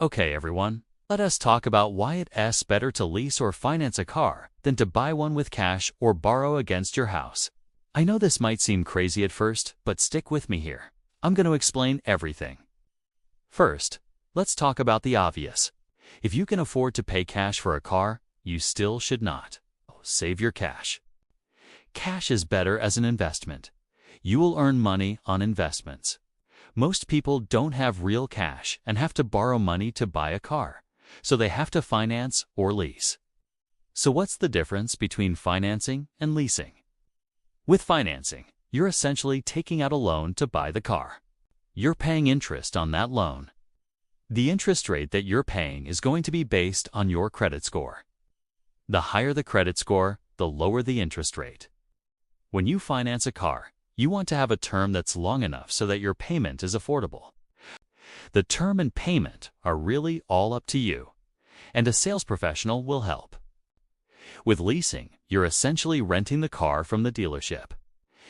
Okay, everyone, let us talk about why it's better to lease or finance a car than to buy one with cash or borrow against your house. I know this might seem crazy at first, but stick with me here. I'm going to explain everything. First, let's talk about the obvious. If you can afford to pay cash for a car, you still should not. Save your cash. Cash is better as an investment. You will earn money on investments. Most people don't have real cash and have to borrow money to buy a car, so they have to finance or lease. So what's the difference between financing and leasing? With financing, you're essentially taking out a loan to buy the car. You're paying interest on that loan. The interest rate that you're paying is going to be based on your credit score. The higher the credit score, the lower the interest rate. When you finance a car, you want to have a term that's long enough so that your payment is affordable. The term and payment are really all up to you, and a sales professional will help. With leasing, you're essentially renting the car from the dealership.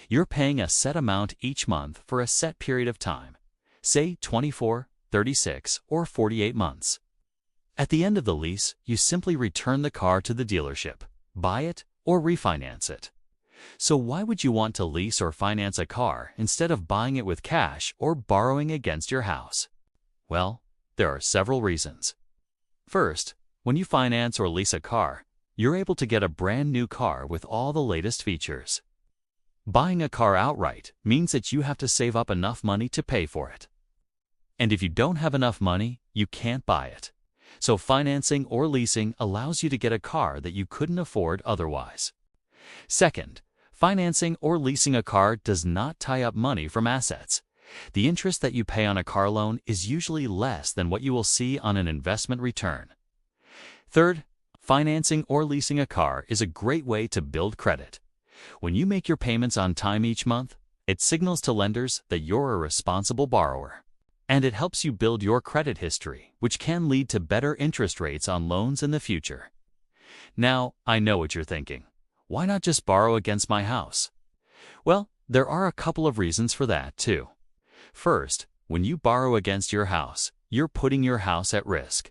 You're paying a set amount each month for a set period of time, say 24, 36, or 48 months. At the end of the lease, you simply return the car to the dealership, buy it, or refinance it. So why would you want to lease or finance a car instead of buying it with cash or borrowing against your house? Well, there are several reasons. First, when you finance or lease a car, you're able to get a brand new car with all the latest features. Buying a car outright means that you have to save up enough money to pay for it. And if you don't have enough money, you can't buy it. So financing or leasing allows you to get a car that you couldn't afford otherwise. Second, financing or leasing a car does not tie up money from assets. The interest that you pay on a car loan is usually less than what you will see on an investment return. Third, financing or leasing a car is a great way to build credit. When you make your payments on time each month, it signals to lenders that you're a responsible borrower. And it helps you build your credit history, which can lead to better interest rates on loans in the future. Now, I know what you're thinking. Why not just borrow against my house? Well, there are a couple of reasons for that, too. First, when you borrow against your house, you're putting your house at risk.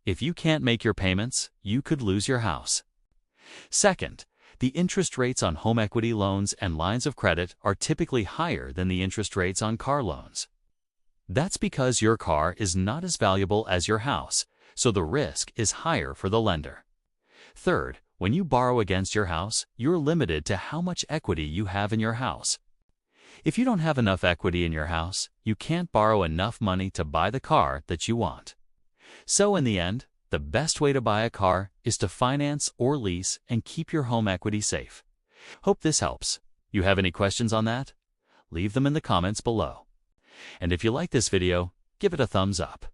If you can't make your payments, you could lose your house. Second, the interest rates on home equity loans and lines of credit are typically higher than the interest rates on car loans. That's because your car is not as valuable as your house, so the risk is higher for the lender. Third, when you borrow against your house, you're limited to how much equity you have in your house. If you don't have enough equity in your house, you can't borrow enough money to buy the car that you want. So in the end, the best way to buy a car is to finance or lease and keep your home equity safe. Hope this helps. You have any questions on that? Leave them in the comments below. And if you like this video, give it a thumbs up.